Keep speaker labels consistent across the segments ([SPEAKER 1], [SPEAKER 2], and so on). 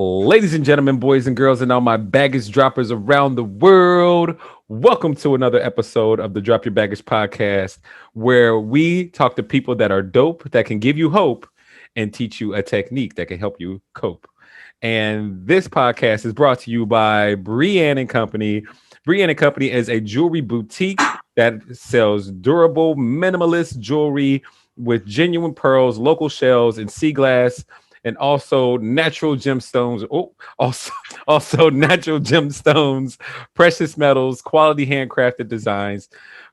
[SPEAKER 1] Ladies and gentlemen, boys and girls, and all my baggage droppers around the world, welcome to another episode of the Drop Your Baggage podcast, where we talk to people that are dope, that can give you hope, and teach you a technique that can help you cope. And this podcast is brought to you by Brienne and Company. Brienne and Company is a jewelry boutique that sells durable, minimalist jewelry with genuine pearls, local shells, and sea glass, and also natural gemstones. Also natural gemstones, precious metals, quality handcrafted designs.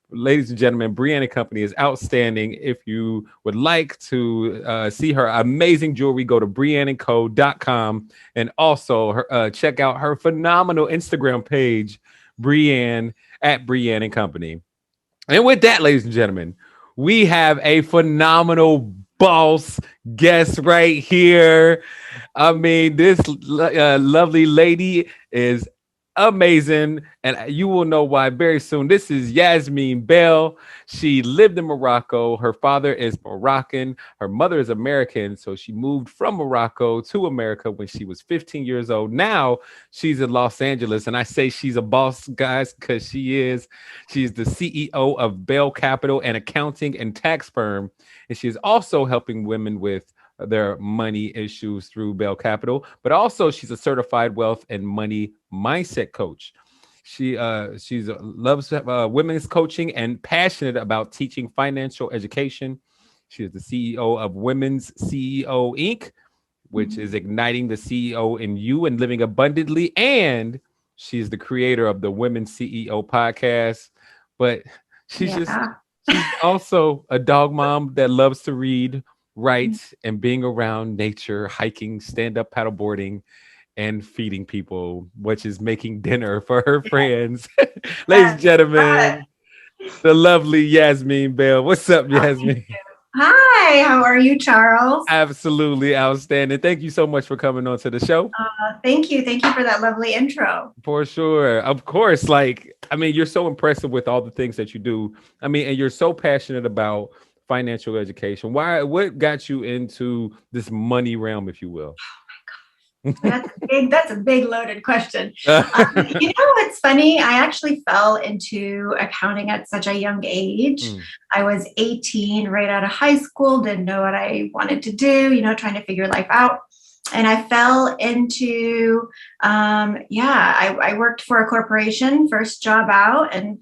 [SPEAKER 1] Ladies and gentlemen, Brianna Company is outstanding. If you would like to see her amazing jewelry, go to brianneandco.com and also check out her phenomenal Instagram page, Brianne at Brianne and Company. And with that, ladies and gentlemen, we have a phenomenal boss guest right here. I mean, this lovely lady is amazing, and you will know why very soon. This is Yasmine Belle. She lived in Morocco. Her father is Moroccan. Her mother is American, so she moved from Morocco to America when she was 15 years old. Now she's in Los Angeles, and I say she's a boss, guys, because she is. She's the CEO of Belle Capital, an accounting and tax firm, and she is also helping women with their money issues through Belle Capital, but also she's a certified wealth and money mindset coach. She's loves women's coaching and passionate about teaching financial education. She is the CEO of Women's CEO Inc., which is igniting the CEO in you and living abundantly. And she's the creator of the Women's CEO podcast. But she's also a dog mom that loves to read, write, and being around nature, hiking, stand-up paddleboarding, and feeding people, which is making dinner for her friends. Ladies and gentlemen, the lovely Yasmine Belle. What's up, Yasmine?
[SPEAKER 2] Hi, how are you, Charles?
[SPEAKER 1] Absolutely outstanding. Thank you so much for coming on to the show.
[SPEAKER 2] Thank you. Thank you for that lovely intro.
[SPEAKER 1] For sure. Of course. You're so impressive with all the things that you do. And you're so passionate about financial education. What got you into this money realm, if you will?
[SPEAKER 2] That's a big loaded question. What's funny? I actually fell into accounting at such a young age. I was 18, right out of high school, didn't know what I wanted to do, trying to figure life out. And I fell into, I worked for a corporation, first job out, and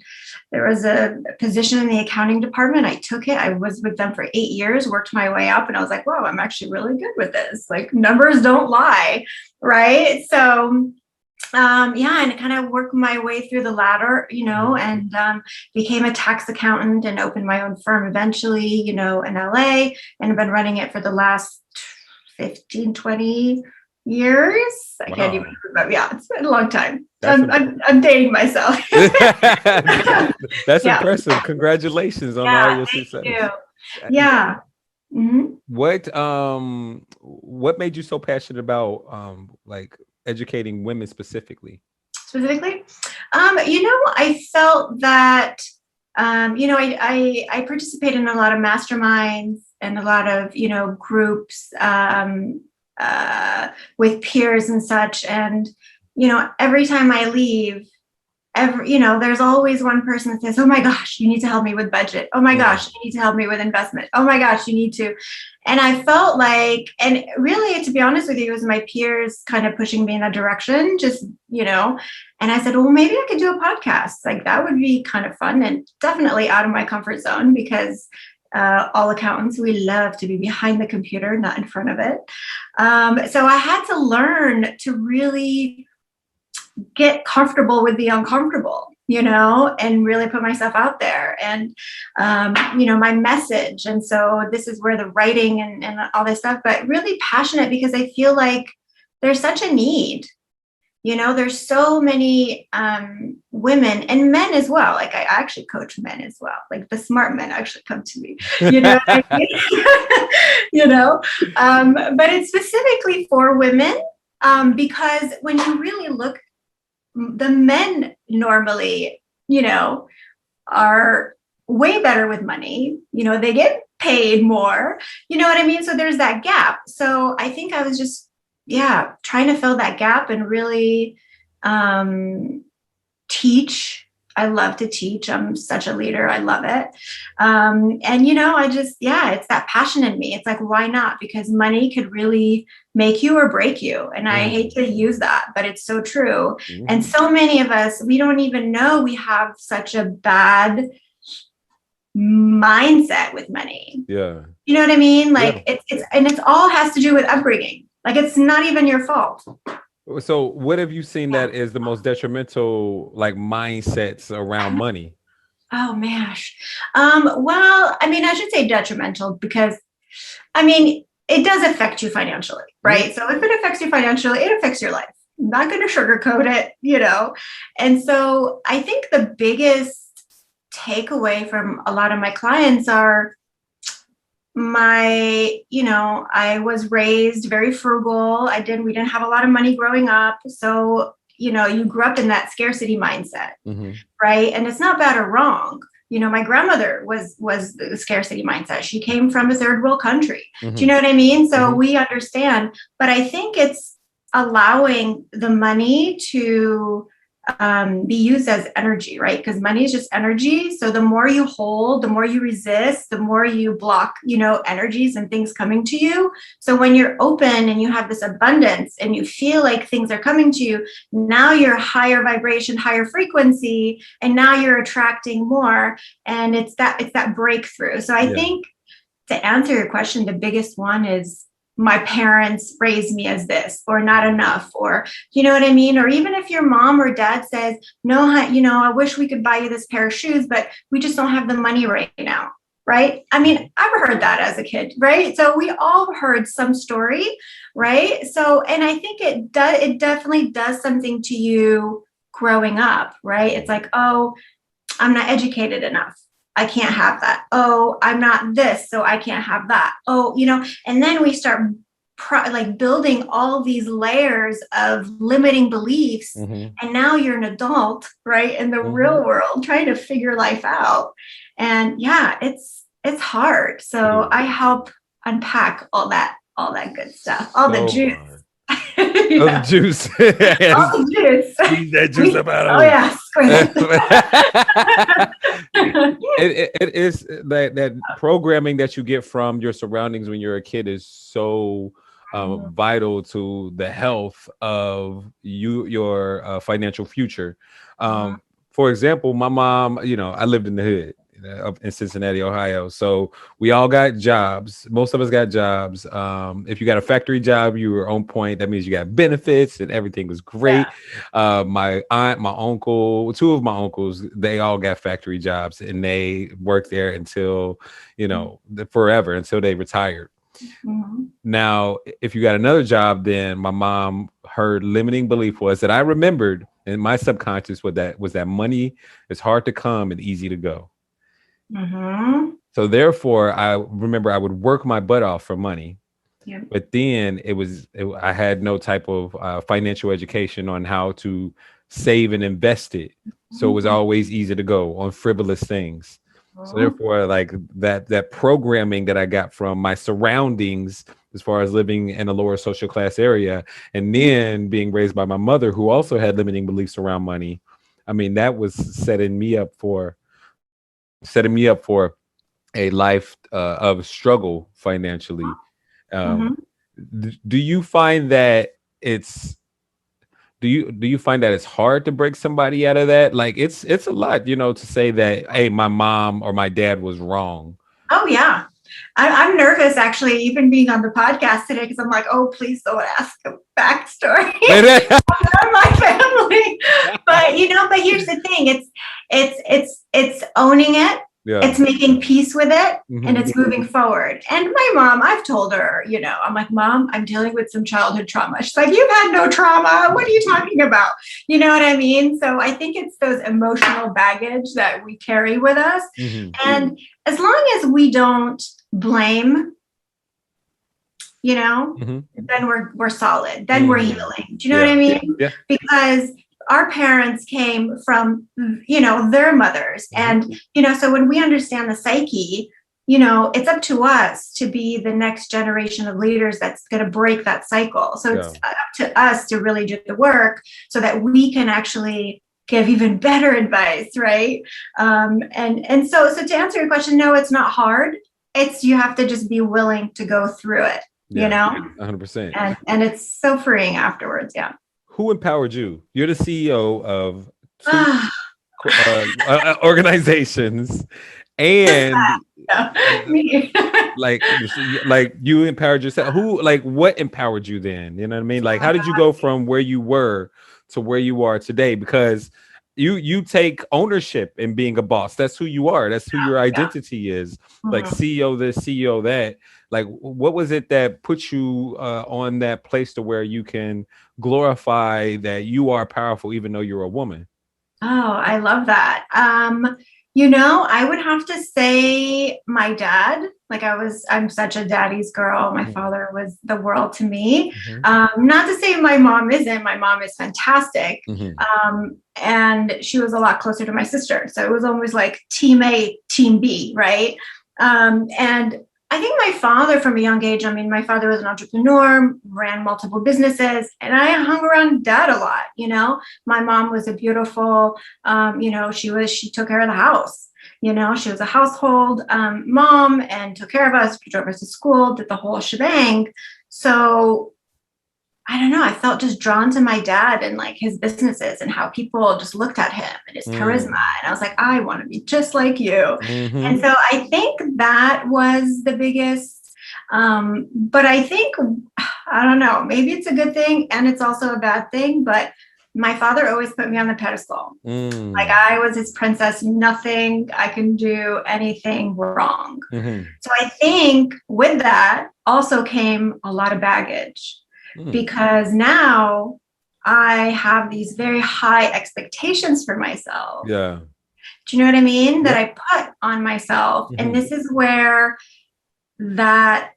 [SPEAKER 2] there was a position in the accounting department. I took it. I was with them for 8 years, worked my way up, and I was like, wow, I'm actually really good with this. Like, numbers don't lie, right? So, and I kind of worked my way through the ladder, and became a tax accountant and opened my own firm eventually, in LA, and have been running it for the last 15, 20 years. I can't even remember. Yeah, it's been a long time. I'm dating myself.
[SPEAKER 1] That's impressive. Congratulations on all your success.
[SPEAKER 2] Thank you. Yeah. Mm-hmm.
[SPEAKER 1] What made you so passionate about educating women specifically?
[SPEAKER 2] I felt that I participate in a lot of masterminds and a lot of, groups with peers and such. And, every time I leave, there's always one person that says, oh my gosh, you need to help me with budget. Oh my gosh, you need to help me with investment. Oh my gosh, you need to. And I felt like, and really, to be honest with you, it was my peers kind of pushing me in that direction, just, and I said, well, maybe I could do a podcast. Like, that would be kind of fun and definitely out of my comfort zone, because all accountants, we love to be behind the computer, not in front of it. So I had to learn to really get comfortable with the uncomfortable, and really put myself out there and, my message. And so this is where the writing and all this stuff, but really passionate because I feel like there's such a need. There's so many women and men as well. Like, I actually coach men as well. Like, the smart men actually come to me, what I mean? But it's specifically for women, because when you really look, the men normally, are way better with money. They get paid more, you know what I mean? So there's that gap. So I think I was just trying to fill that gap and really teach. I love to teach. I'm such a leader. I love it. And, I just, it's that passion in me. It's like, why not? Because money could really make you or break you. And I hate to use that, but it's so true. And so many of us, we don't even know we have such a bad mindset with money.
[SPEAKER 1] Yeah.
[SPEAKER 2] You know what I mean? Like it's all has to do with upbringing. Like it's not even your fault.
[SPEAKER 1] So what have you seen that is the most detrimental like mindsets around money?
[SPEAKER 2] Oh mash. Well, I mean, I should say detrimental because I mean, it does affect you financially, right? So if it affects you financially, it affects your life. I'm not going to sugarcoat it. And so I think the biggest takeaway from a lot of my clients are I was raised very frugal. We didn't have a lot of money growing up. So, you grew up in that scarcity mindset, right? And it's not bad or wrong. My grandmother was the scarcity mindset. She came from a third world country. Do you know what I mean? So we understand, but I think it's allowing the money to be used as energy, right? Because money is just energy. So the more you hold, the more you resist, the more you block, energies and things coming to you. So when you're open and you have this abundance and you feel like things are coming to you, now you're higher vibration, higher frequency, and now you're attracting more. And it's that breakthrough. So I think to answer your question, the biggest one is my parents raised me as this or not enough, or you know what I mean? Or even if your mom or dad says, no, I wish we could buy you this pair of shoes, but we just don't have the money right now. Right. I mean, I've heard that as a kid. Right. So we all heard some story. Right. So, and I think it definitely does something to you growing up. Right. It's like, oh, I'm not educated enough. I can't have that. Oh, I'm not this, so I can't have that. Oh, and then we start building all these layers of limiting beliefs. And now you're an adult, right? In the real world, trying to figure life out. And it's hard. So I help unpack all that good stuff, all the juice.
[SPEAKER 1] All the juice.
[SPEAKER 2] All the juice.
[SPEAKER 1] Squeeze that juice up out of it is that programming that you get from your surroundings when you're a kid is so vital to the health of your financial future. For example, my mom, I lived in the hood up in Cincinnati, Ohio. So we all got jobs. Most of us got jobs. If you got a factory job, you were on point. That means you got benefits and everything was great. My aunt, my uncle, two of my uncles, they all got factory jobs and they worked there until, forever, until they retired. Now, if you got another job, then my mom, her limiting belief was that I remembered in my subconscious was that money is hard to come and easy to go. So therefore, I remember I would work my butt off for money, but then I had no type of financial education on how to save and invest it. So it was always easy to go on frivolous things. So therefore, like that programming that I got from my surroundings, as far as living in a lower social class area, and then being raised by my mother, who also had limiting beliefs around money. I mean, that was setting me up for a life of struggle financially. Do you find that do you find that it's hard to break somebody out of that? Like it's a lot, to say that, hey, my mom or my dad was wrong.
[SPEAKER 2] Oh yeah. I'm nervous actually, even being on the podcast today, because I'm like, oh, please don't ask a backstory of my family. But here's the thing: it's owning it. It's making peace with it, and it's moving forward. And my mom, I've told her, I'm like, Mom, I'm dealing with some childhood trauma. She's like, you've had no trauma. What are you talking about? You know what I mean? So I think it's those emotional baggage that we carry with us. And as long as we don't blame, then we're solid. Then we're healing. Do you know what I mean? Because our parents came from, their mothers. And, so when we understand the psyche, it's up to us to be the next generation of leaders that's going to break that cycle. So
[SPEAKER 1] Yeah.
[SPEAKER 2] it's up to us to really do the work so that we can actually give even better advice, right? And so to answer your question, no, it's not hard. It's you have to just be willing to go through it,
[SPEAKER 1] Yeah. 100%.
[SPEAKER 2] and it's so freeing afterwards. Yeah.
[SPEAKER 1] Who empowered you? You're the CEO of two
[SPEAKER 2] Ah,
[SPEAKER 1] organizations, and
[SPEAKER 2] me.
[SPEAKER 1] like you empowered yourself. Who, like, what empowered you then? You know what I mean? Like, how did you go from where you were to where you are today? Because you take ownership in being a boss. That's who you are. That's who your identity is. Like
[SPEAKER 2] Mhm.
[SPEAKER 1] CEO this, CEO that. Like, what was it that put you on that place to where you can glorify that you are powerful, even though you're a woman?
[SPEAKER 2] Oh, I love that. I would have to say my dad. Like I'm such a daddy's girl. My
[SPEAKER 1] Mhm.
[SPEAKER 2] father was the world to me.
[SPEAKER 1] Mhm.
[SPEAKER 2] Not to say my mom isn't. My mom is fantastic.
[SPEAKER 1] Mhm.
[SPEAKER 2] And she was a lot closer to my sister. So it was almost like team A, team B, right? And I think my father, from a young age, I mean, my father was an entrepreneur, ran multiple businesses, and I hung around dad a lot. My mom was a beautiful, she took care of the house. She was a household mom and took care of us, drove us to school, did the whole shebang. So I don't know. I felt just drawn to my dad and like his businesses and how people just looked at him and his charisma.
[SPEAKER 1] Mm.
[SPEAKER 2] And I was like, I want to be just like you. And
[SPEAKER 1] Mhm.
[SPEAKER 2] so I think that was the biggest. But I think, I don't know, maybe it's a good thing and it's also a bad thing. But my father always put me on the pedestal. Like
[SPEAKER 1] Mm.
[SPEAKER 2] I was his princess, nothing I can do anything wrong.
[SPEAKER 1] Mhm.
[SPEAKER 2] So I think with that also came a lot of baggage
[SPEAKER 1] Mm.
[SPEAKER 2] because now I have these very high expectations for myself.
[SPEAKER 1] Yeah.
[SPEAKER 2] Do you know what I mean? That
[SPEAKER 1] Yep.
[SPEAKER 2] I put on myself. And
[SPEAKER 1] Mhm.
[SPEAKER 2] this is where that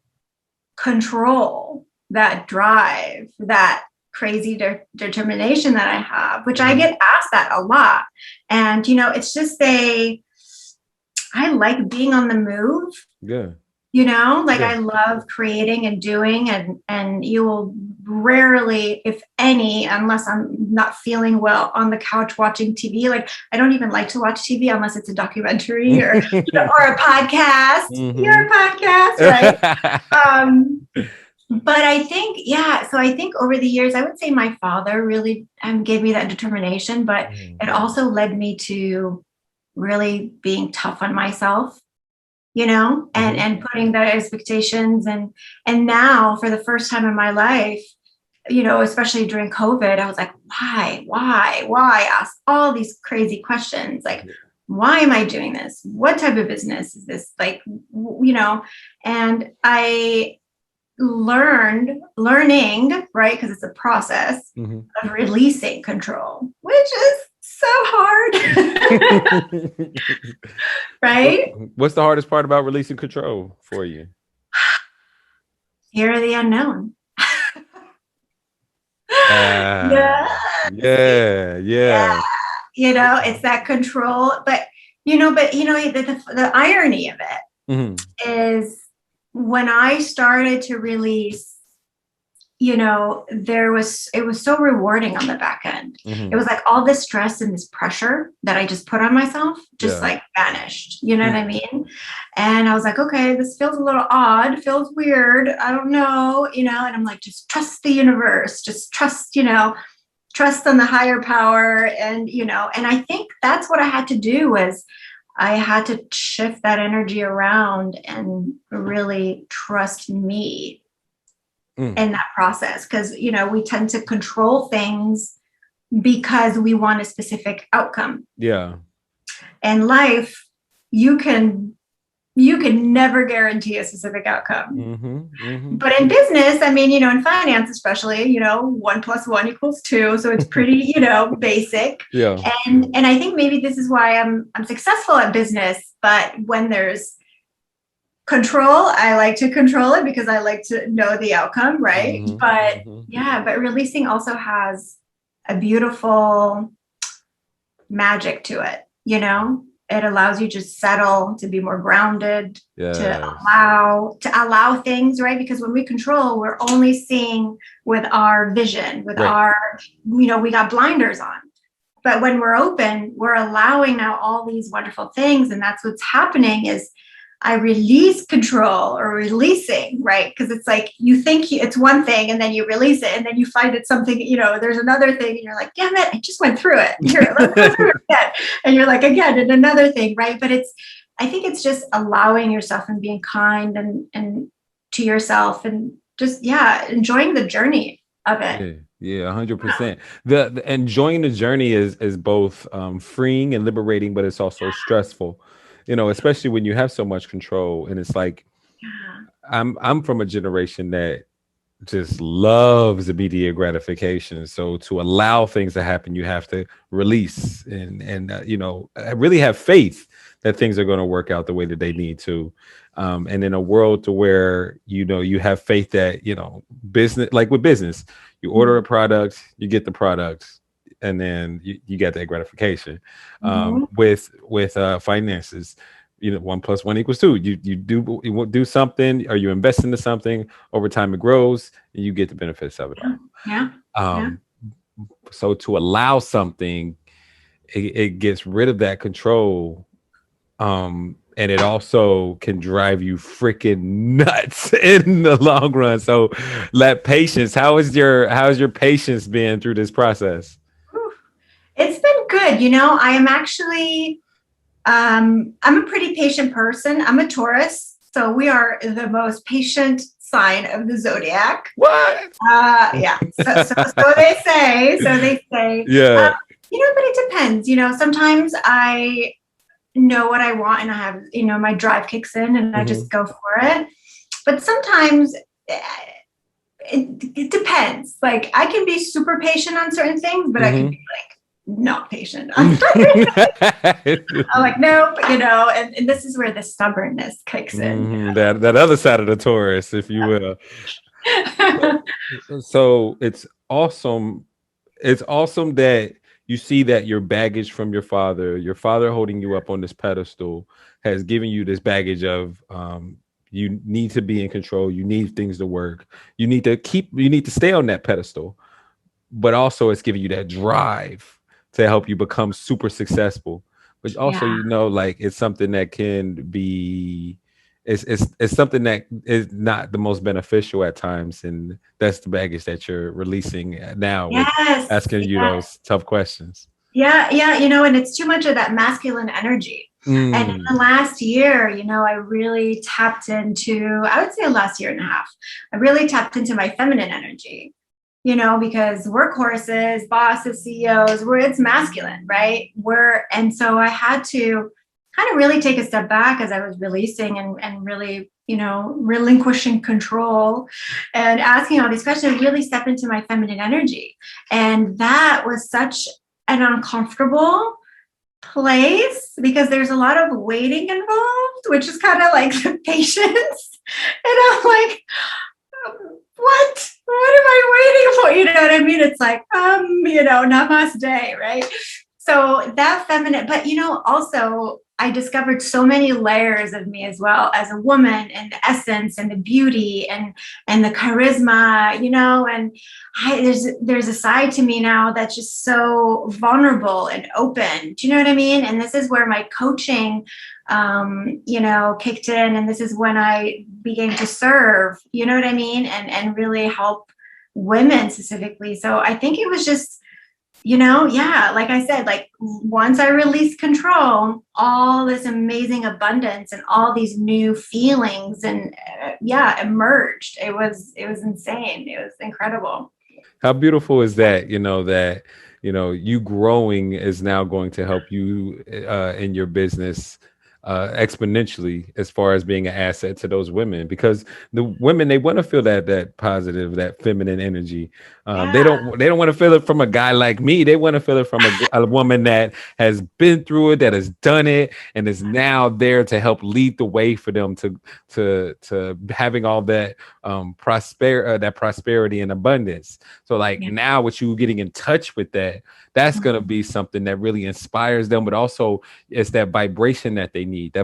[SPEAKER 2] control, that drive, that crazy determination that I have, which I
[SPEAKER 1] Mhm.
[SPEAKER 2] get asked that a lot. And, it's just I like being on the move.
[SPEAKER 1] Yeah.
[SPEAKER 2] Like
[SPEAKER 1] Yeah.
[SPEAKER 2] I love creating and doing, and you will rarely, if any, unless I'm not feeling well, on the couch watching TV. Like I don't even like to watch TV unless it's a documentary or a podcast. You're
[SPEAKER 1] Mhm.
[SPEAKER 2] a podcast, right? But I think, yeah, so I think over the years, I would say my father really gave me that determination, but
[SPEAKER 1] Mhm.
[SPEAKER 2] it also led me to really being tough on myself, and
[SPEAKER 1] Mhm.
[SPEAKER 2] and putting that expectations, and now for the first time in my life, especially during COVID, I was like, why ask all these crazy questions, like why am I doing this, what type of business is this, like, and I learning, right, because it's a process
[SPEAKER 1] Mhm.
[SPEAKER 2] of releasing control, which is so hard.
[SPEAKER 1] What-
[SPEAKER 2] Right.
[SPEAKER 1] What's the hardest part about releasing control for you?
[SPEAKER 2] Fear of the unknown.
[SPEAKER 1] Ah,
[SPEAKER 2] Yeah.
[SPEAKER 1] yeah,
[SPEAKER 2] Yeah.
[SPEAKER 1] yeah.
[SPEAKER 2] It's that control. But the irony of it
[SPEAKER 1] Mhm.
[SPEAKER 2] is when I started to release, it was so rewarding on the back end. It
[SPEAKER 1] Mhm.
[SPEAKER 2] was like all this stress and this pressure that I just put on myself just
[SPEAKER 1] Yeah.
[SPEAKER 2] like vanished. You know what I
[SPEAKER 1] Mm.
[SPEAKER 2] mean? And I was like, okay, this feels a little odd, feels weird. I don't know, and I'm like, just trust the universe, just trust on the higher power. And I think that's what I had to do was I had to shift that energy around and really trust me
[SPEAKER 1] Mm.
[SPEAKER 2] in that process, because we tend to control things because we want a specific outcome.
[SPEAKER 1] Yeah.
[SPEAKER 2] In life, you can never guarantee a specific outcome.
[SPEAKER 1] Mhm. Mhm.
[SPEAKER 2] But in business, I mean, in finance especially, 1 + 1 = 2, so it's pretty, basic.
[SPEAKER 1] Yeah.
[SPEAKER 2] And I think maybe this is why I'm successful at business. But when there's control, I like to control it because I like to know the outcome, right?
[SPEAKER 1] Mhm.
[SPEAKER 2] But
[SPEAKER 1] Mhm.
[SPEAKER 2] yeah, but releasing also has a beautiful magic to it. It allows you to settle, to be more grounded, to
[SPEAKER 1] Yes.
[SPEAKER 2] allow things, right? Because when we control, we're only seeing with our vision, with
[SPEAKER 1] Right.
[SPEAKER 2] our, we got blinders on. But when we're open, we're allowing now all these wonderful things. And that's what's happening is I release control or releasing, right? Because it's like you think it's one thing and then you release it and then you find it's something, there's another thing and you're like, damn it, I just went through it. Here, let's go through it again. And you're like, again, and another thing, right? But I think it's just allowing yourself and being kind and to yourself and just, enjoying the journey of it.
[SPEAKER 1] Yeah, yeah, 100%. The enjoying the journey is both freeing and liberating, but it's also stressful. Especially when you have so much control, and it's like
[SPEAKER 2] Yeah.
[SPEAKER 1] I'm from a generation that just loves immediate gratification. So to allow things to happen, you have to release and really have faith that things are going to work out the way that they need to. And in a world to where you have faith that business, like with business, you order a product, you get the product, and then you get that gratification.
[SPEAKER 2] Mm-hmm.
[SPEAKER 1] With finances, 1 + 1 = 2. You do something, or you invest into something. Over time, it grows, and you get the benefits of it all.
[SPEAKER 2] Yeah. Yeah.
[SPEAKER 1] Um, so to allow something, it gets rid of that control, and it also can drive you freaking nuts in the long run. So, let patience. How's your patience been through this process?
[SPEAKER 2] It's been good. I am actually, I'm a pretty patient person. I'm a Taurus, so we are the most patient sign of the zodiac.
[SPEAKER 1] What?
[SPEAKER 2] Yeah. So they say. So they say.
[SPEAKER 1] Yeah.
[SPEAKER 2] But it depends. Sometimes I know what I want and I have, my drive kicks in and I just go for it. But sometimes it depends. Like I can be super patient on certain things, but I can be like not patient on certain things. I'm like, nope, and this is where the stubbornness kicks in.
[SPEAKER 1] That other side of the Taurus, if you will. So it's awesome. It's awesome that you see that your baggage from your father holding you up on this pedestal, has given you this baggage of you need to be in control. You need things to work. You need to stay on that pedestal, but also it's giving you that drive to help you become super successful. But also,
[SPEAKER 2] Yeah.
[SPEAKER 1] like it's something that can be, it's something that is not the most beneficial at times, and that's the baggage that you're releasing now with
[SPEAKER 2] Yes.
[SPEAKER 1] asking you those tough questions.
[SPEAKER 2] Yeah, and it's too much of that masculine energy. And in the last year, I really tapped into, I would say the last year and a half, I really tapped into my feminine energy, because workhorses, bosses, CEOs, it's masculine, right? And so I had to kind of really take a step back as I was releasing and really, relinquishing control and asking all these questions, really step into my feminine energy. And that was such an uncomfortable place because there's a lot of waiting involved, which is kind of like the patience. And I'm like, what am I waiting for? You know what I mean? It's like, namaste, right? So that feminine, but also I discovered so many layers of me as well as a woman, and the essence and the beauty and the charisma, and there's a side to me now that's just so vulnerable and open. Do you know what I mean? And this is where my coaching, kicked in, and this is when I began to serve, you know what I mean? And really help women specifically. So I think it was just, like I said, like once I released control, all this amazing abundance and all these new feelings and emerged. It was insane. It was incredible.
[SPEAKER 1] How beautiful is that? You growing is now going to help you in your business exponentially as far as being an asset to those women, because the women, they want to feel that positive, that feminine energy.
[SPEAKER 2] Yeah.
[SPEAKER 1] They don't want to feel it from a guy like me. They want to feel it from a woman that has been through it, that has done it, and is now there to help lead the way for them to having all that that prosperity and abundance. So like
[SPEAKER 2] Yeah.
[SPEAKER 1] now with you getting in touch with that, that's going to be something that really inspires them, but also it's that vibration that they need,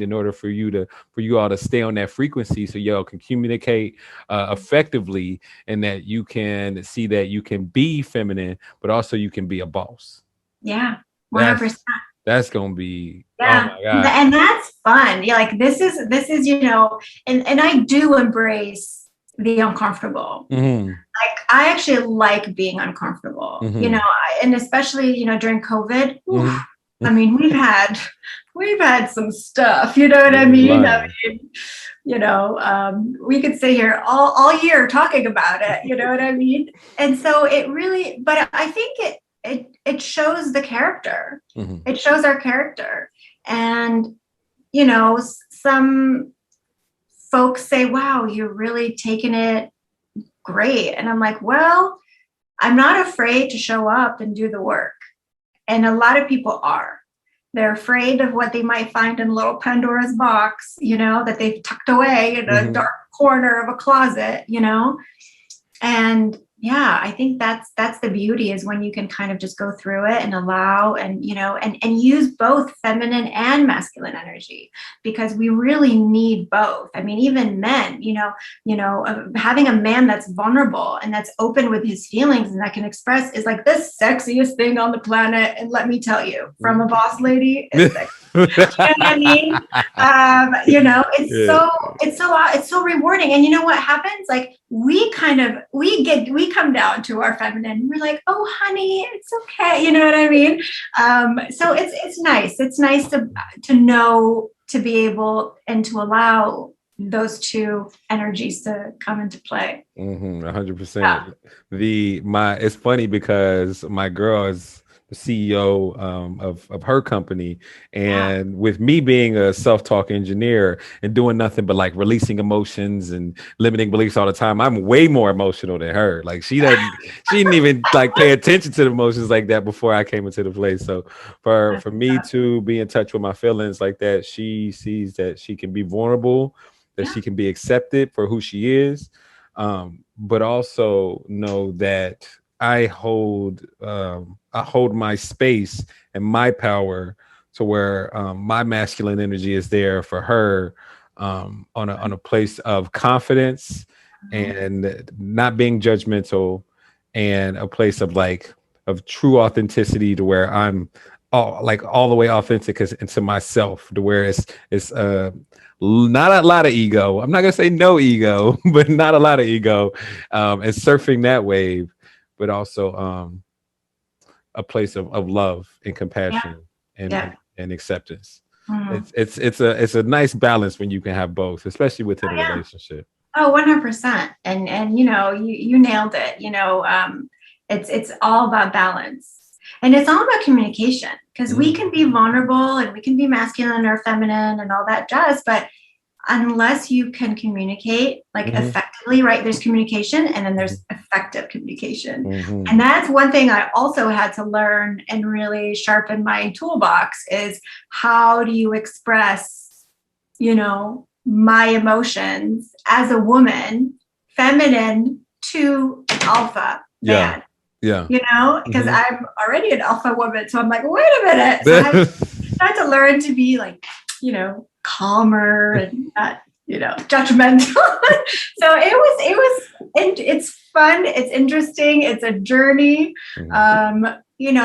[SPEAKER 1] in order for you all to stay on that frequency, so y'all can communicate effectively, and that you can see that you can be feminine, but also you can be a boss.
[SPEAKER 2] Yeah.
[SPEAKER 1] That's
[SPEAKER 2] 100%.
[SPEAKER 1] that's gonna be, oh
[SPEAKER 2] Yeah.
[SPEAKER 1] my god.
[SPEAKER 2] And that's fun. Yeah. Like this is, and I do embrace the uncomfortable.
[SPEAKER 1] Hmm.
[SPEAKER 2] Like I actually like being uncomfortable,
[SPEAKER 1] Hmm.
[SPEAKER 2] and especially, during COVID. Oof,
[SPEAKER 1] Hmm.
[SPEAKER 2] I mean, we've had some stuff, you know what
[SPEAKER 1] You
[SPEAKER 2] I
[SPEAKER 1] ain't
[SPEAKER 2] mean?
[SPEAKER 1] lying.
[SPEAKER 2] We could sit here all year talking about it, you know what I mean? And so it really, but I think it shows the character.
[SPEAKER 1] Hmm.
[SPEAKER 2] It shows our character. And, some folks say, wow, you're really taking it great. And I'm like, well, I'm not afraid to show up and do the work. And a lot of people are. They're afraid of what they might find in a little Pandora's box, that they've tucked away in a
[SPEAKER 1] Hmm.
[SPEAKER 2] dark corner of a closet, And yeah, I think that's the beauty, is when you can kind of just go through it and allow, and and use both feminine and masculine energy, because we really need both. I mean, even men, having a man that's vulnerable and that's open with his feelings and that can express is like the sexiest thing on the planet. And let me tell you, from a boss lady, it's sexy. You know what I mean? It's
[SPEAKER 1] Yeah.
[SPEAKER 2] so rewarding. And you know what happens? Like we come down to our feminine. We're like, oh, honey, it's okay. You know what I mean? So it's nice. It's nice to know, to be able and to allow those two energies to come into play.
[SPEAKER 1] 100%.
[SPEAKER 2] Yeah.
[SPEAKER 1] It's funny because my girl is the CEO of her company,
[SPEAKER 2] Yeah.
[SPEAKER 1] and with me being a self-talk engineer and doing nothing but like releasing emotions and limiting beliefs all the time, I'm way more emotional than her. Like she didn't even like pay attention to the emotions like that before I came into the place. So for me to be in touch with my feelings like that, she sees that she can be vulnerable, that
[SPEAKER 2] Yeah.
[SPEAKER 1] she can be accepted for who she is, but also know that I hold my space and my power to where my masculine energy is there for her, on a place of confidence and not being judgmental, and a place of like of true authenticity, to where I'm all the way authentic into myself, to where it's not a lot of ego. I'm not gonna say no ego, but not a lot of ego, and surfing that wave, but also a place of love and
[SPEAKER 2] Yeah.
[SPEAKER 1] compassion and
[SPEAKER 2] Yeah.
[SPEAKER 1] and acceptance.
[SPEAKER 2] Mhm.
[SPEAKER 1] It's a nice balance when you can have both, especially within
[SPEAKER 2] Oh,
[SPEAKER 1] a
[SPEAKER 2] yeah.
[SPEAKER 1] relationship.
[SPEAKER 2] Oh, 100%. And you nailed it. It's all about balance. And it's all about communication, because we
[SPEAKER 1] Mhm.
[SPEAKER 2] can be vulnerable and we can be masculine or feminine and all that jazz, but unless you can communicate like
[SPEAKER 1] Mhm.
[SPEAKER 2] effectively, right? There's communication and then
[SPEAKER 1] Mhm.
[SPEAKER 2] there's effective communication. And
[SPEAKER 1] Mhm.
[SPEAKER 2] that's one thing I also had to learn and really sharpen my toolbox, is how do you express, my emotions as a woman, feminine to alpha
[SPEAKER 1] Yeah.
[SPEAKER 2] man,
[SPEAKER 1] Yeah.
[SPEAKER 2] because
[SPEAKER 1] Mhm.
[SPEAKER 2] I'm already an alpha woman. So I'm like, wait a minute. So I had to learn to be like, calmer and not, judgmental. So and it's fun. It's interesting. It's a journey.
[SPEAKER 1] Mhm.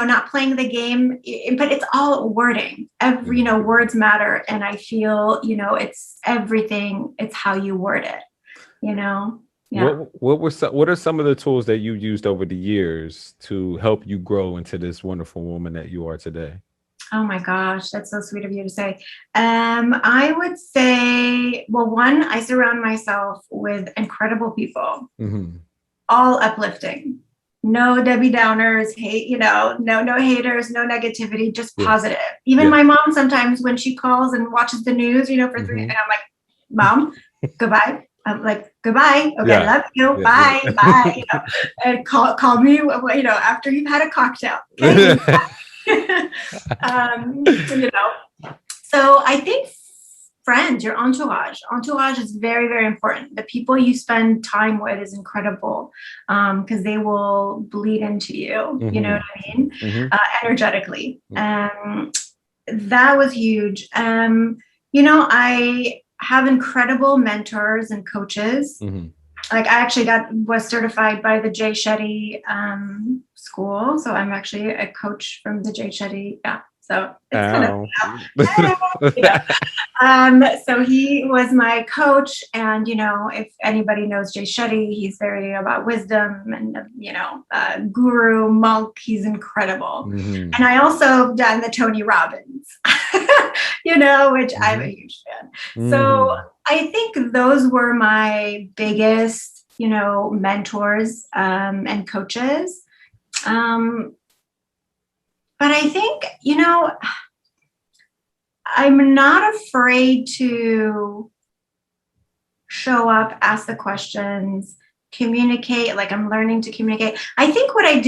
[SPEAKER 2] Not playing the game, but it's all wording. Words matter. And I feel, it's everything. It's how you word it, Yeah.
[SPEAKER 1] What are some of the tools that you used over the years to help you grow into this wonderful woman that you are today?
[SPEAKER 2] Oh my gosh, that's so sweet of you to say. I would say, well, one, I surround myself with incredible people,
[SPEAKER 1] Hmm.
[SPEAKER 2] all uplifting, no Debbie Downers, hate, no haters, no negativity, just
[SPEAKER 1] Yeah.
[SPEAKER 2] positive. Even
[SPEAKER 1] Yeah.
[SPEAKER 2] my mom sometimes when she calls and watches the news, for 3, and I'm like, Mom, goodbye. I'm like, goodbye. Okay,
[SPEAKER 1] Yeah.
[SPEAKER 2] love you.
[SPEAKER 1] Yeah.
[SPEAKER 2] Bye,
[SPEAKER 1] Yeah.
[SPEAKER 2] bye. And call me, after you've had a cocktail. Okay. um, you know, so I think friends, your entourage is very, very important. The people you spend time with is incredible, because they will bleed into you. You know what I mean? Energetically. That was huge. I have incredible mentors and coaches. Like I actually was certified by the Jay Shetty school. So I'm actually a coach from the Jay Shetty. Yeah. So it's kind of, so he was my coach. And, if anybody knows Jay Shetty, he's very about wisdom and, guru, monk. He's incredible. And I also done the Tony Robbins, which I'm a huge fan. So I think those were my biggest, mentors and coaches. But I think, I'm not afraid to show up, ask the questions, communicate. Like I'm learning to communicate. I think what I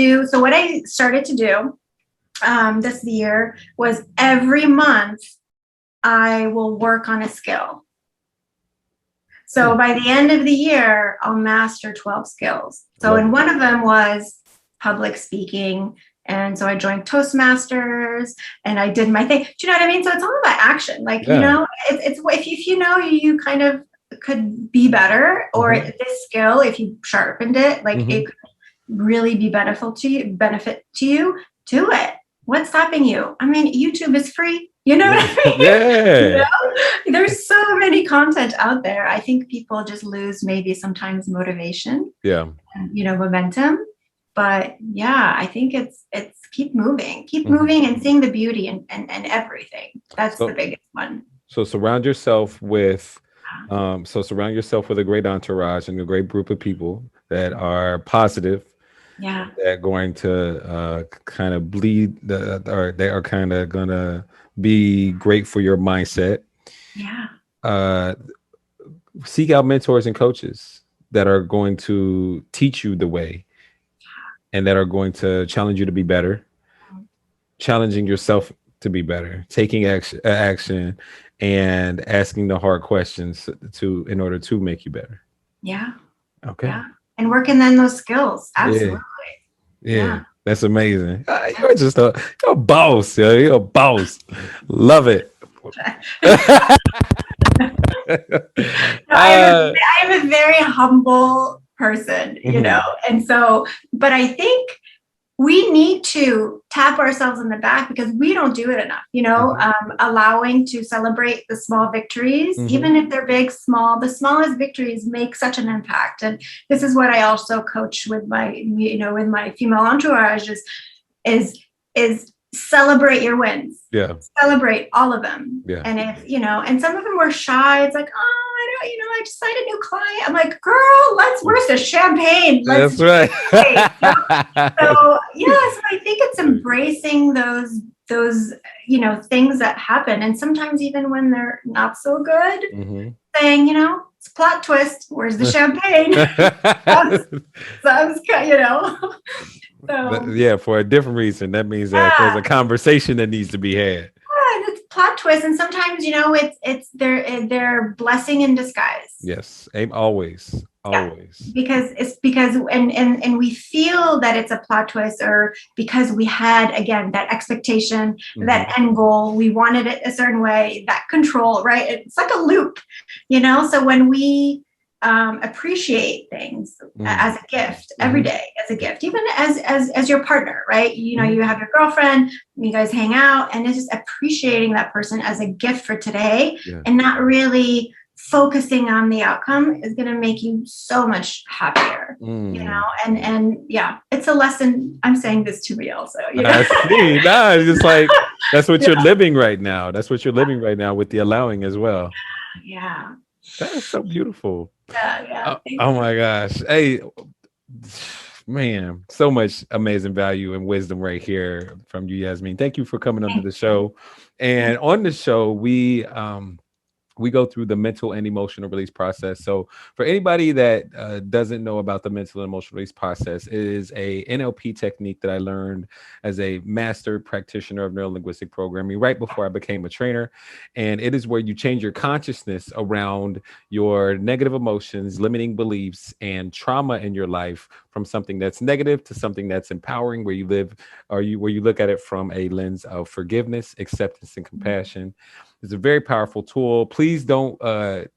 [SPEAKER 2] started to do this year was every month I will work on a skill. So by the end of the year, I'll master 12 skills. So and one of them was public speaking. And so I joined Toastmasters and I did my thing. Do you know what I mean? So it's all about action. Like, it's if you kind of could be better, or this skill, if you sharpened it, like it could really be benefit to you, do it. What's stopping you? I mean, YouTube is free. You know what I mean?
[SPEAKER 1] Yeah.
[SPEAKER 2] There's so many content out there. I think people just lose maybe sometimes motivation.
[SPEAKER 1] Yeah.
[SPEAKER 2] Momentum. But yeah, I think it's keep moving and seeing the beauty and everything. That's the biggest one.
[SPEAKER 1] So surround yourself with a great entourage and a great group of people that are positive.
[SPEAKER 2] Yeah.
[SPEAKER 1] That going to kind of bleed or they are kind of gonna be great for your mindset.
[SPEAKER 2] Yeah.
[SPEAKER 1] Seek out mentors and coaches that are going to teach you the way and that are going to challenge you to be better, challenging yourself to be better, taking action and asking the hard questions in order to make you better.
[SPEAKER 2] Yeah.
[SPEAKER 1] Okay.
[SPEAKER 2] Yeah. And working on those skills. Absolutely.
[SPEAKER 1] Yeah. That's amazing. You're just you're a boss. You're a boss. Love it.
[SPEAKER 2] I am a very humble person, and so, but I think we need to tap ourselves in the back because we don't do it enough, allowing to celebrate the small victories, even if they're big, small, the smallest victories make such an impact. And this is what I also coach with my, with my female entourage is celebrate your wins.
[SPEAKER 1] Yeah.
[SPEAKER 2] Celebrate all of them.
[SPEAKER 1] Yeah.
[SPEAKER 2] And if, and some of them were shy. It's like, I just signed a new client. I'm like, girl, where's the champagne?
[SPEAKER 1] That's right.
[SPEAKER 2] So yes, I think it's embracing those, things that happen. And sometimes even when they're not so good, saying, it's a plot twist. Where's the champagne? So,
[SPEAKER 1] yeah, for a different reason. That means that there's a conversation that needs to be had.
[SPEAKER 2] Yeah, it's plot twist, and sometimes it's their blessing in disguise.
[SPEAKER 1] Yes, always.
[SPEAKER 2] Because and we feel that it's a plot twist, or because we had again that expectation, that end goal, we wanted it a certain way, that control, right? It's like a loop, So when we appreciate things as a gift every day, as a gift, even as your partner, right? You have your girlfriend, you guys hang out, and it's just appreciating that person as a gift for today, and not really focusing on the outcome is going to make you so much happier, and yeah, it's a lesson. I'm saying this to me also.
[SPEAKER 1] I see. No, it's just like that's what you're living right now. That's what you're living right now with the allowing as well.
[SPEAKER 2] Yeah.
[SPEAKER 1] That is so beautiful.
[SPEAKER 2] Yeah.
[SPEAKER 1] Oh my gosh. Hey, Man, so much amazing value and wisdom right here from you, Yasmine. Thank you for coming onto the show. And on the show, we go through the mental and emotional release process. So for anybody that doesn't know about the mental and emotional release process, it is a NLP technique that I learned as a master practitioner of neurolinguistic programming right before I became a trainer. And it is where you change your consciousness around your negative emotions, limiting beliefs, and trauma in your life from something that's negative to something that's empowering, where you live or where you look at it from a lens of forgiveness, acceptance, and compassion. It's a very powerful tool. Please don't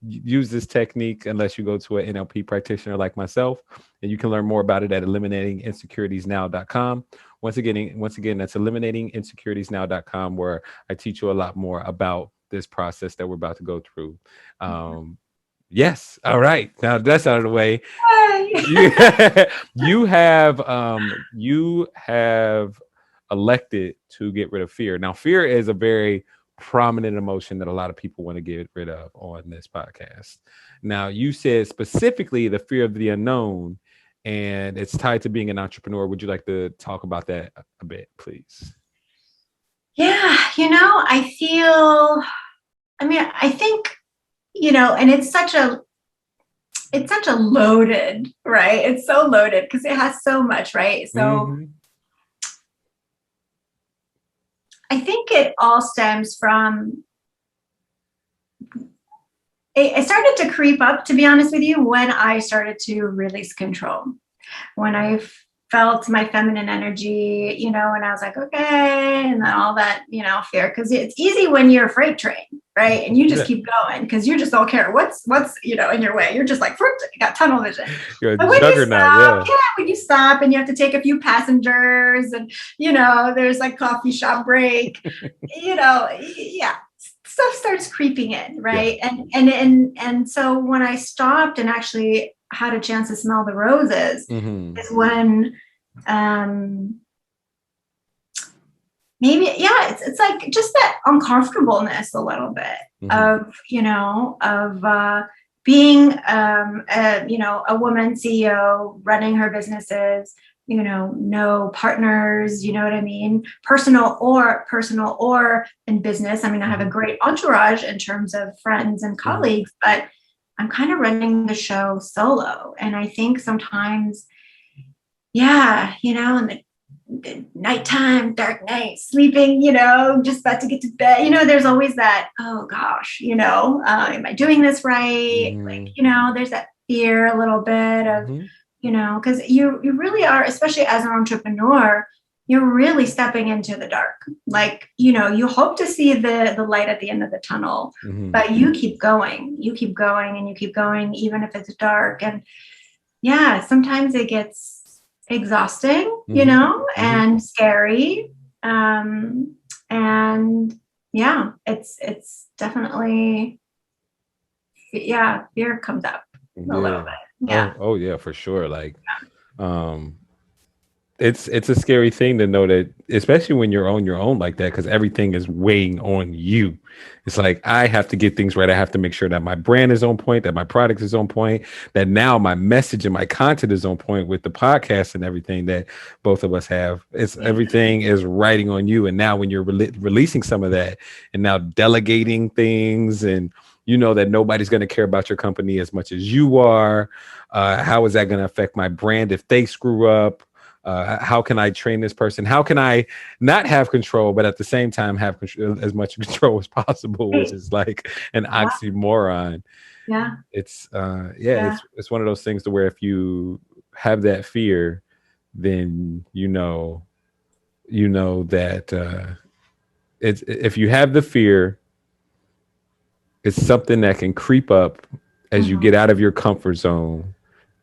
[SPEAKER 1] use this technique unless you go to an NLP practitioner like myself. And you can learn more about it at eliminatinginsecuritiesnow.com. Once again, that's eliminatinginsecuritiesnow.com, where I teach you a lot more about this process that we're about to go through. Yes. All right. Now that's out of the way. You have elected to get rid of fear. Now, fear is a very prominent emotion that a lot of people want to get rid of on this podcast. Now, you said specifically the fear of the unknown, and it's tied to being an entrepreneur. Would you like to talk about that a bit, please?
[SPEAKER 2] Yeah, I think, and it's such a loaded, right? It's so loaded because it has so much, right? So I think it all stems from, it started to creep up, to be honest with you, when I started to release control. When I felt my feminine energy, and I was like, okay, and then all that, fear, because it's easy when you're freight train, right? And you just keep going because you just don't care what's in your way. You're just like, you got tunnel vision.
[SPEAKER 1] You're a
[SPEAKER 2] but when
[SPEAKER 1] juggernaut,
[SPEAKER 2] when you stop and you have to take a few passengers, and there's like coffee shop break, stuff starts creeping in, right? And so when I stopped and actually had a chance to smell the roses, is when it's like just that uncomfortableness a little bit of being a woman CEO running her businesses, no partners, you know what I mean, personal or in business. I mean, I have a great entourage in terms of friends and colleagues, but I'm kind of running the show solo. And I think sometimes, in the nighttime, dark night, sleeping, just about to get to bed, there's always that, oh gosh, am I doing this right? Like, there's that fear a little bit of, because you really are, especially as an entrepreneur, you're really stepping into the dark. Like, you hope to see the light at the end of the tunnel, but you keep going, and you keep going, even if it's dark. And sometimes it gets exhausting, and scary. It's definitely, fear comes up a little bit. Yeah.
[SPEAKER 1] Oh yeah, for sure. Like, it's a scary thing to know that, especially when you're on your own like that, because everything is weighing on you. It's like, I have to get things right. I have to make sure that my brand is on point, that my product is on point, that now my message and my content is on point with the podcast and everything that both of us have. It's everything is riding on you. And now when you're releasing some of that and now delegating things, and that nobody's going to care about your company as much as you are, how is that going to affect my brand if they screw up? How can I train this person? How can I not have control, but at the same time have as much control as possible, which is like an oxymoron.
[SPEAKER 2] Yeah.
[SPEAKER 1] It's it's one of those things to where if you have that fear, then that it's, if you have the fear, it's something that can creep up as you get out of your comfort zone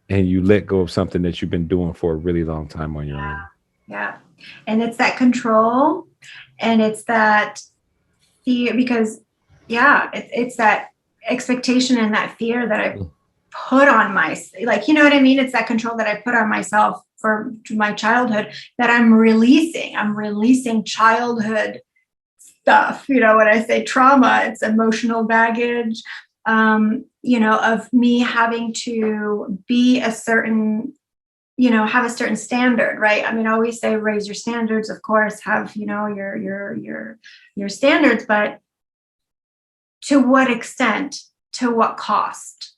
[SPEAKER 1] and you let go of something that you've been doing for a really long time on your own.
[SPEAKER 2] Yeah. And it's that control, and it's that fear, because it's that expectation and that fear that I put on like, you know what I mean? It's that control that I put on myself for my childhood that I'm releasing childhood stuff. When I say trauma, it's emotional baggage, of me having to be a certain have a certain standard, right? I mean, I always say raise your standards, of course, have, your standards, but to what extent, to what cost?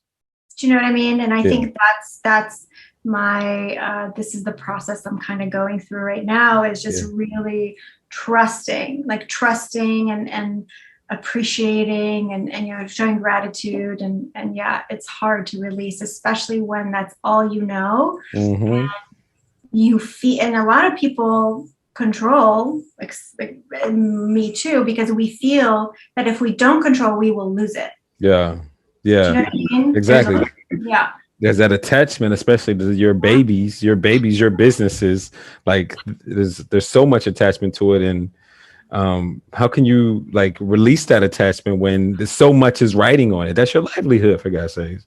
[SPEAKER 2] Do you know what I mean? And I think that's my this is the process I'm kind of going through right now, is just really trusting and appreciating and showing gratitude and yeah, it's hard to release, especially when that's all you know.
[SPEAKER 1] Mm-hmm.
[SPEAKER 2] You feel, and a lot of people control, like me too, because we feel that if we don't control, we will lose it.
[SPEAKER 1] Yeah.
[SPEAKER 2] Do you know what I mean?
[SPEAKER 1] Exactly.
[SPEAKER 2] Yeah.
[SPEAKER 1] There's that attachment, especially to your babies, your businesses. Like there's so much attachment to it, and how can you like release that attachment when there's so much is riding on it? That's your livelihood, for God's sakes.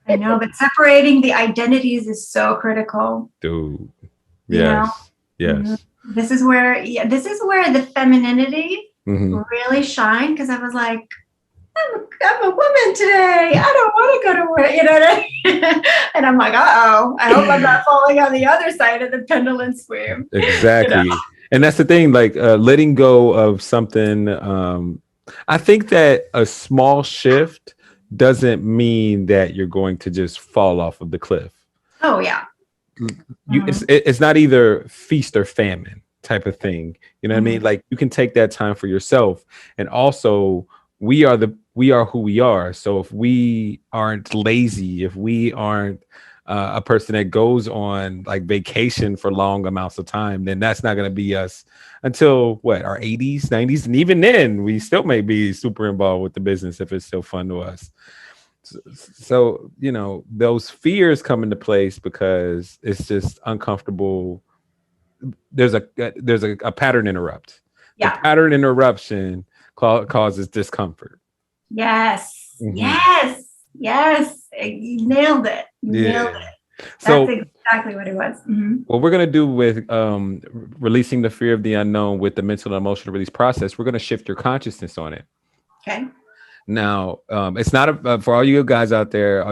[SPEAKER 2] I know, but separating the identities is so critical.
[SPEAKER 1] Dude.
[SPEAKER 2] Yes. This is where the femininity really shined, because I was like, I'm a woman today. I don't want to go to work, you know what I mean? And I'm like, uh-oh, I hope I'm not falling on the other side of the pendulum swing.
[SPEAKER 1] Exactly. And that's the thing, like letting go of something. I think that a small shift doesn't mean that you're going to just fall off of the cliff.
[SPEAKER 2] Oh, yeah.
[SPEAKER 1] It's not either feast or famine type of thing. You know what I mean? Like you can take that time for yourself. And also we are who we are. So if we aren't lazy, if we aren't a person that goes on like vacation for long amounts of time, then that's not going to be us until our 80s, 90s. And even then we still may be super involved with the business if it's still fun to us. So, those fears come into place because it's just uncomfortable. There's a pattern interrupt.
[SPEAKER 2] Yeah.
[SPEAKER 1] The pattern interruption causes discomfort.
[SPEAKER 2] Yes. Yes. You nailed it. Nailed it. That's exactly what it was.
[SPEAKER 1] What we're going to do with releasing the fear of the unknown with the mental and emotional release process, we're going to shift your consciousness on it.
[SPEAKER 2] Okay.
[SPEAKER 1] Now, it's not for all you guys out there,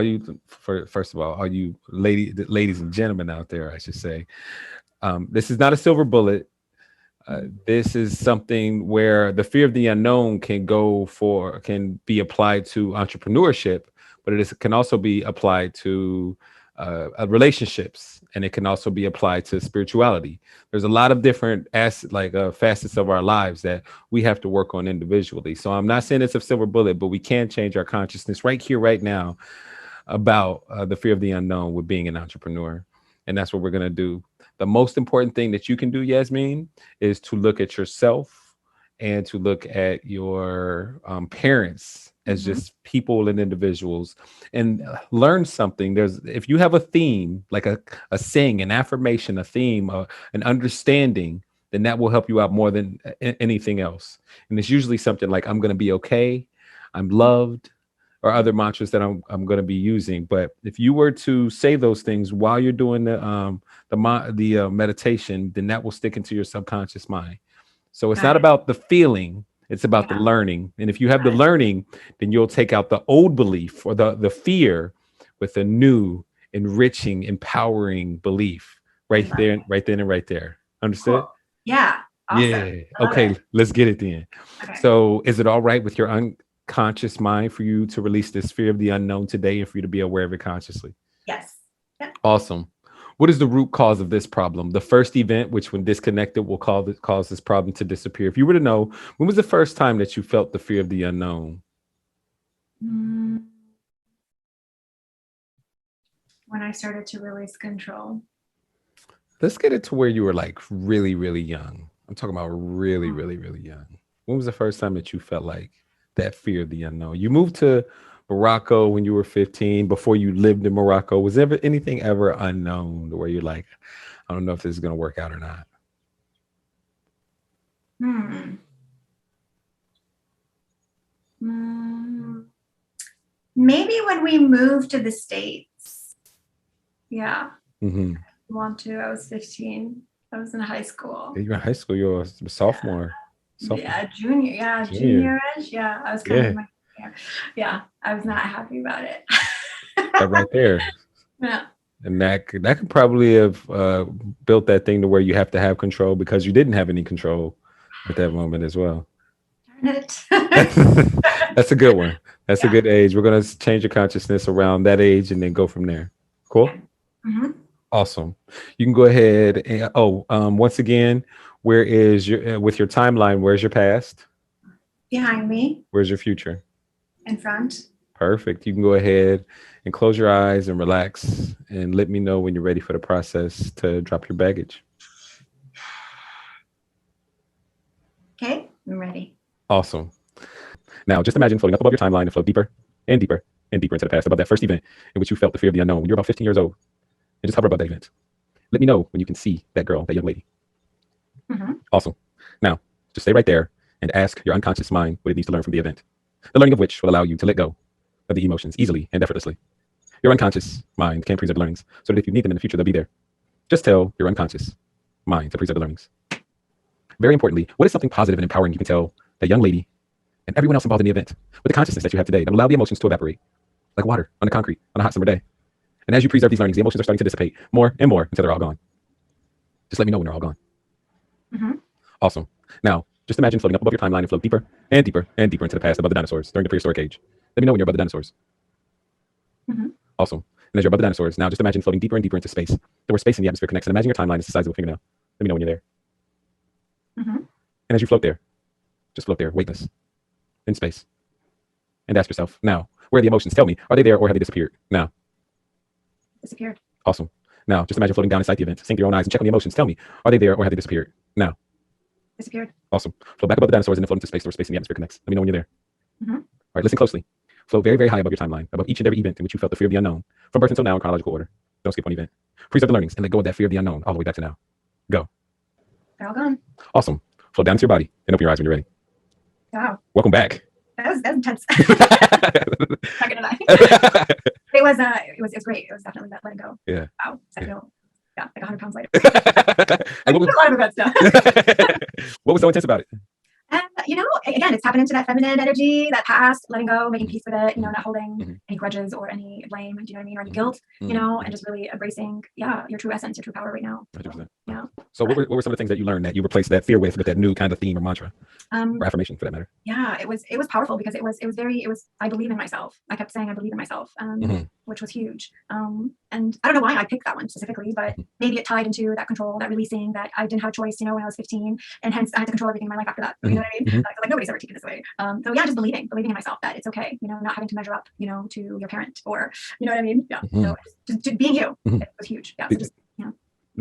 [SPEAKER 1] first of all, all you ladies and gentlemen out there, I should say, this is not a silver bullet. This is something where the fear of the unknown can be applied to entrepreneurship, but it can also be applied to relationships, and it can also be applied to spirituality. There's a lot of different facets of our lives that we have to work on individually. So I'm not saying it's a silver bullet, but we can change our consciousness right here, right now about the fear of the unknown with being an entrepreneur. And that's what we're going to do. The most important thing that you can do, Yasmine, is to look at yourself and to look at your parents as just people and individuals, and learn something. If you have a theme, like a saying, an affirmation, a theme, an understanding, then that will help you out more than anything else. And it's usually something like, I'm going to be okay, I'm loved, or other mantras that I'm going to be using. But if you were to say those things while you're doing the meditation, then that will stick into your subconscious mind. So it's not about the feeling, it's about the learning. And if you have the learning, then you'll take out the old belief or the fear with a new, enriching, empowering belief right then and right there. Understood?
[SPEAKER 2] Cool. Yeah. Awesome.
[SPEAKER 1] Yeah. Okay. Let's get it then. Okay. So is it all right with your unconscious mind for you to release this fear of the unknown today and for you to be aware of it consciously?
[SPEAKER 2] Yes. Yeah.
[SPEAKER 1] Awesome. What is the root cause of this problem? The first event, which when disconnected will cause this problem to disappear. If you were to know, when was the first time that you felt the fear of the unknown?
[SPEAKER 2] When I started to release control.
[SPEAKER 1] Let's get it to where you were like really, really young. I'm talking about really, really, really young. When was the first time that you felt like that fear of the unknown? You moved to Morocco when you were 15. Before you lived in Morocco, was anything ever unknown where you're like, I don't know if this is going to work out or not?
[SPEAKER 2] Maybe when we moved to the States. Yeah.
[SPEAKER 1] Mm-hmm.
[SPEAKER 2] I was 15. I was in high school.
[SPEAKER 1] You were in high school. You were a sophomore.
[SPEAKER 2] Yeah, junior. Yeah, junior-ish. Yeah, I was kind of I was not happy about it.
[SPEAKER 1] That right there.
[SPEAKER 2] Yeah.
[SPEAKER 1] And that could probably have built that thing to where you have to have control because you didn't have any control at that moment as well.
[SPEAKER 2] Darn it.
[SPEAKER 1] That's a good one. That's a
[SPEAKER 2] Yeah.
[SPEAKER 1] good age. We're gonna change your consciousness around that age and then go from there.
[SPEAKER 2] Yeah.
[SPEAKER 1] Cool.
[SPEAKER 2] Hmm.
[SPEAKER 1] Awesome. You can go ahead and once again, where is your with your timeline? Where's your past?
[SPEAKER 2] Behind me,
[SPEAKER 1] Where's your future?
[SPEAKER 2] in front.
[SPEAKER 1] Perfect. You can go ahead and close your eyes and relax and let me know when you're ready for the process to drop your baggage.
[SPEAKER 2] Okay, I'm ready.
[SPEAKER 1] Awesome. Now, just imagine floating up above your timeline and float deeper and deeper and deeper into the past, above that first event in which you felt the fear of the unknown when you were about 15 years old, and just hover above that event. Let me know when you can see that girl, that young lady.
[SPEAKER 2] Hmm.
[SPEAKER 1] Awesome. Now, just stay right there and ask your unconscious mind what it needs to learn from the event, the learning of which will allow you to let go of the emotions easily and effortlessly. Your unconscious mind can preserve the learnings so that if you need them in the future, they'll be there. Just tell your unconscious mind to preserve the learnings. Very importantly, what is something positive and empowering you can tell that young lady and everyone else involved in the event with the consciousness that you have today that will allow the emotions to evaporate like water on the concrete on a hot summer day. And as you preserve these learnings, the emotions are starting to dissipate more and more until they're all gone. Just let me know when they're all gone.
[SPEAKER 2] Hmm.
[SPEAKER 1] Awesome. Now, just imagine floating up above your timeline and float deeper and deeper and deeper into the past above the dinosaurs during the prehistoric age. Let me know when you're above the dinosaurs.
[SPEAKER 2] Hmm.
[SPEAKER 1] Awesome. And as you're above the dinosaurs, now just imagine floating deeper and deeper into space. There where space in the atmosphere connects. And imagine your timeline is the size of a fingernail. Let me know when you're there.
[SPEAKER 2] Hmm.
[SPEAKER 1] And as you float there, just float there, weightless, in space. And ask yourself, now, where are the emotions? Tell me, are they there or have they disappeared? Now,
[SPEAKER 2] Disappeared.
[SPEAKER 1] awesome. Now, just imagine floating down inside the event, seeing through your own eyes and check on the emotions. Tell me, are they there or have they disappeared? Now,
[SPEAKER 2] Disappeared.
[SPEAKER 1] awesome. Float back above the dinosaurs and then float into space where space in the atmosphere connects. Let me know when you're there.
[SPEAKER 2] Hmm.
[SPEAKER 1] All right, listen closely. Float very, very high above your timeline, above each and every event in which you felt the fear of the unknown, from birth until now in chronological order. Don't skip one event. Preserve the learnings and let go of that fear of the unknown all the way back to now. Go.
[SPEAKER 2] They're all gone.
[SPEAKER 1] Awesome. Float down to your body and open your eyes when you're ready.
[SPEAKER 2] Wow.
[SPEAKER 1] Welcome back.
[SPEAKER 2] That was intense. Not gonna lie. It was great. It was definitely that letting go.
[SPEAKER 1] Yeah.
[SPEAKER 2] Wow. I
[SPEAKER 1] Yeah.
[SPEAKER 2] feel like 100 pounds lighter.
[SPEAKER 1] And
[SPEAKER 2] A lot of good stuff.
[SPEAKER 1] what was so intense about it?
[SPEAKER 2] And again, it's tapping into that feminine energy, that past, letting go, making peace with it, not holding
[SPEAKER 1] Mhm.
[SPEAKER 2] any grudges or any blame, do you know what I mean? Or any
[SPEAKER 1] Mhm.
[SPEAKER 2] guilt,
[SPEAKER 1] Mhm.
[SPEAKER 2] and just really embracing, your true essence, your true power right now.
[SPEAKER 1] 100%.
[SPEAKER 2] Yeah.
[SPEAKER 1] So what were some of the things that you learned that you replaced that fear with that new kind of theme or mantra
[SPEAKER 2] Um,
[SPEAKER 1] or affirmation for that matter?
[SPEAKER 2] yeah, it was powerful because I believe in myself. I kept saying I believe in myself,
[SPEAKER 1] Mhm.
[SPEAKER 2] which was huge. And I don't know why I picked that one specifically, but
[SPEAKER 1] Mhm.
[SPEAKER 2] maybe it tied into that control, that releasing, that I didn't have a choice, when I was 15, and hence I had to control everything in my life after that. You know what I mean?
[SPEAKER 1] Mhm.
[SPEAKER 2] Like nobody's ever taken this away. So yeah, just believing in myself that it's okay. Not having to measure up, to your parent or you know what I mean? Yeah. So
[SPEAKER 1] Mhm.
[SPEAKER 2] just being you,
[SPEAKER 1] Mhm.
[SPEAKER 2] it was huge. Yeah. So just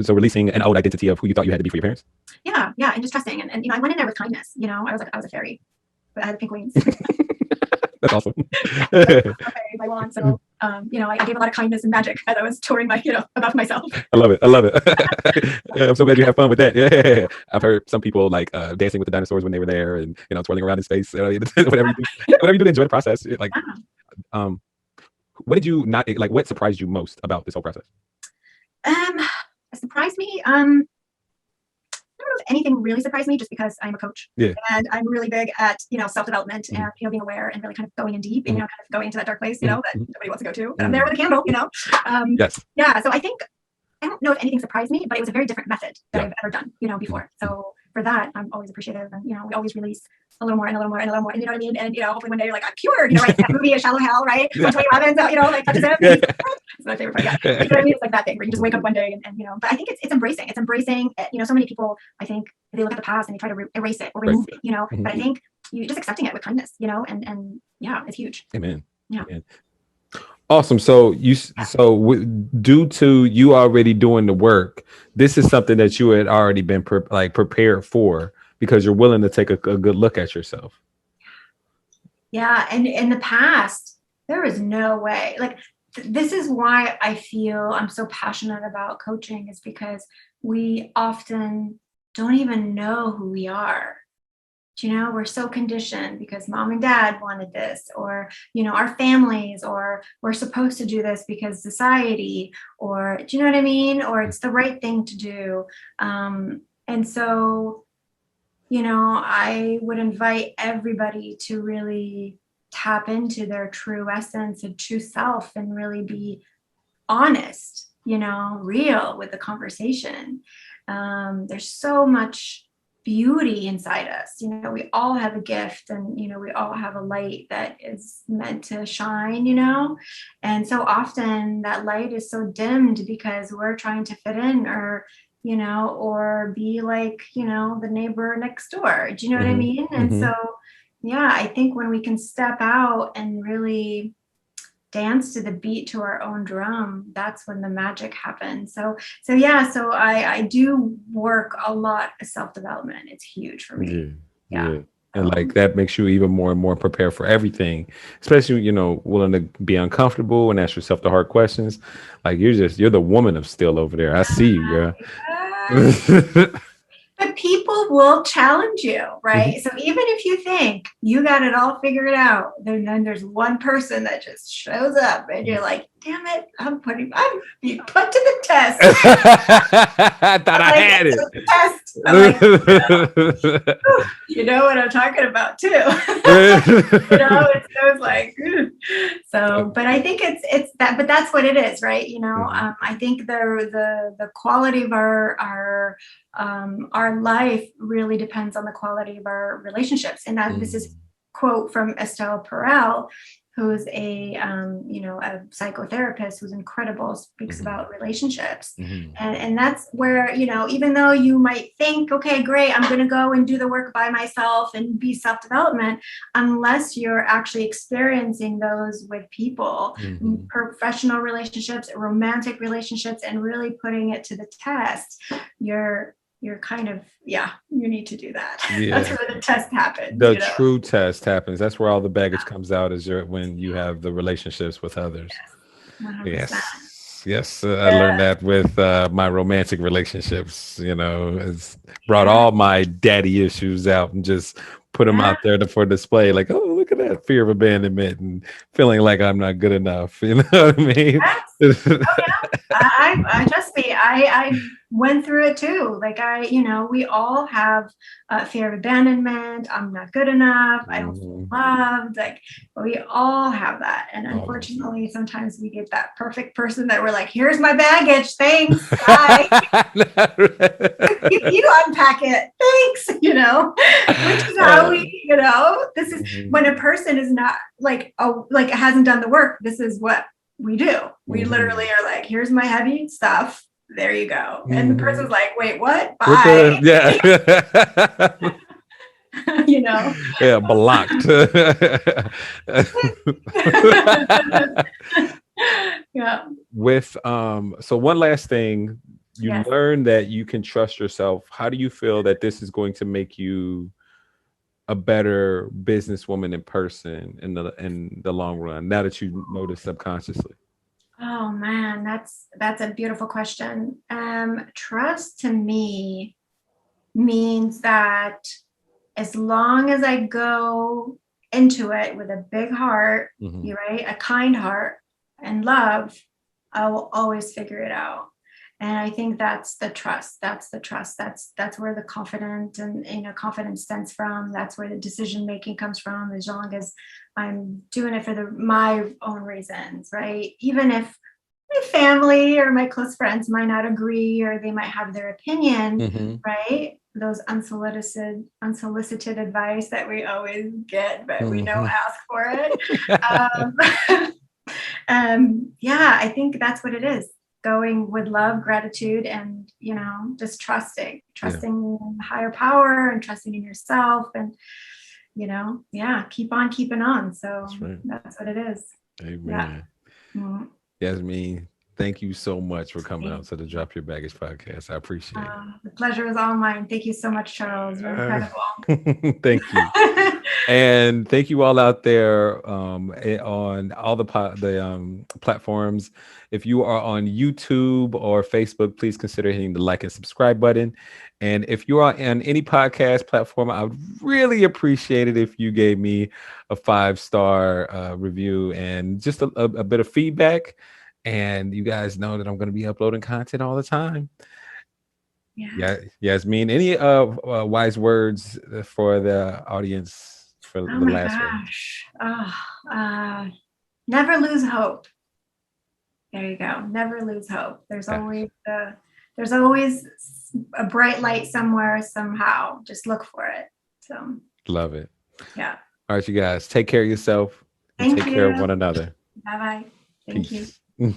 [SPEAKER 1] So releasing an old identity of who you thought you had to be for your parents.
[SPEAKER 2] yeah, and just trusting, and I went in there with kindness. I was a fairy, but I had the pink wings.
[SPEAKER 1] That's awesome.
[SPEAKER 2] Okay, my wand. So, I gave a lot of kindness and magic as I was touring about myself.
[SPEAKER 1] I love it. I love it. I'm so glad you have fun with that. Yeah. I've heard some people like dancing with the dinosaurs when they were there and twirling around in space. Whatever you do to enjoy the process. Like,
[SPEAKER 2] Yeah.
[SPEAKER 1] um, what did you not like? What surprised you most about this whole process?
[SPEAKER 2] It surprised me. I don't know if anything really surprised me just because I'm a coach
[SPEAKER 1] Yeah.
[SPEAKER 2] and I'm really big at, self-development
[SPEAKER 1] Mhm.
[SPEAKER 2] and, being aware and really kind of going in deep and,
[SPEAKER 1] Mhm.
[SPEAKER 2] kind of going into that dark place,
[SPEAKER 1] Mhm.
[SPEAKER 2] that
[SPEAKER 1] Mhm.
[SPEAKER 2] nobody wants to go to. But I'm there
[SPEAKER 1] Mhm.
[SPEAKER 2] with a candle,
[SPEAKER 1] Yes.
[SPEAKER 2] Yeah. So I think I don't know if anything surprised me, but it was a very different method that
[SPEAKER 1] Yeah.
[SPEAKER 2] I've ever done, before. So for that, I'm always appreciative. And, we always release a little more and a little more and a little more. And you know what I mean? And, hopefully one day you're like, I'm cured, right? That movie, A Shallow Hell, right? When Tony Robbins, like touches him. It's my favorite part. Yeah. You know what I mean? It's like that thing where you just wake up one day and but I think it's embracing. It's embracing, so many people, I think they look at the past and they try to erase it or remove it,
[SPEAKER 1] Mhm.
[SPEAKER 2] but I think you just accepting it with kindness, and yeah, it's huge.
[SPEAKER 1] Amen.
[SPEAKER 2] Yeah.
[SPEAKER 1] Amen. Awesome. So due to you already doing the work, this is something that you had already been prepared for because you're willing to take a good look at yourself.
[SPEAKER 2] Yeah, and in the past, there was no way. Like, this is why I feel I'm so passionate about coaching, is because we often don't even know who we are. We're so conditioned because mom and dad wanted this, or, our families, or we're supposed to do this because society, or do you know what I mean? Or it's the right thing to do. And so, I would invite everybody to really tap into their true essence and true self and really be honest, real with the conversation. There's so much beauty inside us. We all have a gift, and we all have a light that is meant to shine, and so often that light is so dimmed because we're trying to fit in, or be like, the neighbor next door. Do you know what I mean? And so, yeah, I think when we can step out and really dance to the beat to our own drum, that's when the magic happens. So yeah, so I do work a lot of self-development. It's huge for me. Yeah.
[SPEAKER 1] And like that makes you even more and more prepared for everything, especially, willing to be uncomfortable and ask yourself the hard questions. Like you're the woman of steel over there. I see you, girl.
[SPEAKER 2] But people will challenge you, right? So even if you think you got it all figured out, then there's one person that just shows up and you're like, damn it, I'm being put to the test.
[SPEAKER 1] I thought I had it.
[SPEAKER 2] Test. I'm like, you know what I'm talking about too. It's like, so, but I think it's that, but that's what it is, right? I think the quality of our life really depends on the quality of our relationships. And this is quote from Estelle Perel, who's a psychotherapist who's incredible, speaks about relationships. And that's where, even though you might think, okay, great, I'm going to go and do the work by myself and be self-development, unless you're actually experiencing those with people, professional relationships, romantic relationships, and really putting it to the test, you're kind of, you need to do that. That's where the test happens.
[SPEAKER 1] The true test happens. That's where all the baggage comes out, is when you have the relationships with others. Yes. I learned that with my romantic relationships. It's brought all my daddy issues out and just put them out there for display. Like, oh, look at that fear of abandonment and feeling like I'm not good enough. You know what I mean?
[SPEAKER 2] I trust me. I went through it too. Like we all have fear of abandonment. I'm not good enough. I don't feel loved. Like we all have that. And unfortunately, sometimes we get that perfect person that we're like, here's my baggage. Thanks. Bye. you unpack it. Thanks. Which is how we, this is when a person is not like hasn't done the work. This is what we do. We literally are like, here's my heavy stuff. There you go. And the person's like, wait, what? Bye.
[SPEAKER 1] Yeah, blocked. With so one last thing, you learn that you can trust yourself. How do you feel that this is going to make you a better businesswoman in person in the long run, now that you know this subconsciously?
[SPEAKER 2] Oh man, that's a beautiful question. Trust to me means that as long as I go into it with a big heart, a kind heart and love, I will always figure it out. And I think that's the trust. That's where the confidence confidence stems from. That's where the decision making comes from. As long as I'm doing it for my own reasons, right? Even if my family or my close friends might not agree, or they might have their opinion, right? Those unsolicited advice that we always get, but we don't ask for it. I think that's what it is. Going with love, gratitude, and just trusting higher power and trusting in yourself, and keep on keeping on. So that's what it is.
[SPEAKER 1] Amen. Yasmine, thank you so much for coming out to the Drop Your Baggage podcast. I appreciate it.
[SPEAKER 2] The pleasure is all mine. Thank you so much, Charles. You're incredible.
[SPEAKER 1] Thank you. And thank you all out there on all the platforms. If you are on YouTube or Facebook, please consider hitting the like and subscribe button. And if you are on any podcast platform, I would really appreciate it if you gave me a 5-star review and just a bit of feedback. And you guys know that I'm going to be uploading content all the time. Yasmine, any wise words for the audience for the last one?
[SPEAKER 2] Never lose hope. There you go. Never lose hope.
[SPEAKER 1] Gosh,
[SPEAKER 2] There's always a bright light somewhere, somehow. Just look for it. So,
[SPEAKER 1] love it.
[SPEAKER 2] yeah.
[SPEAKER 1] All right, you guys, take care of yourself and
[SPEAKER 2] Thank
[SPEAKER 1] take care of
[SPEAKER 2] you.
[SPEAKER 1] one another.
[SPEAKER 2] Bye bye. Thank you.
[SPEAKER 1] Peace.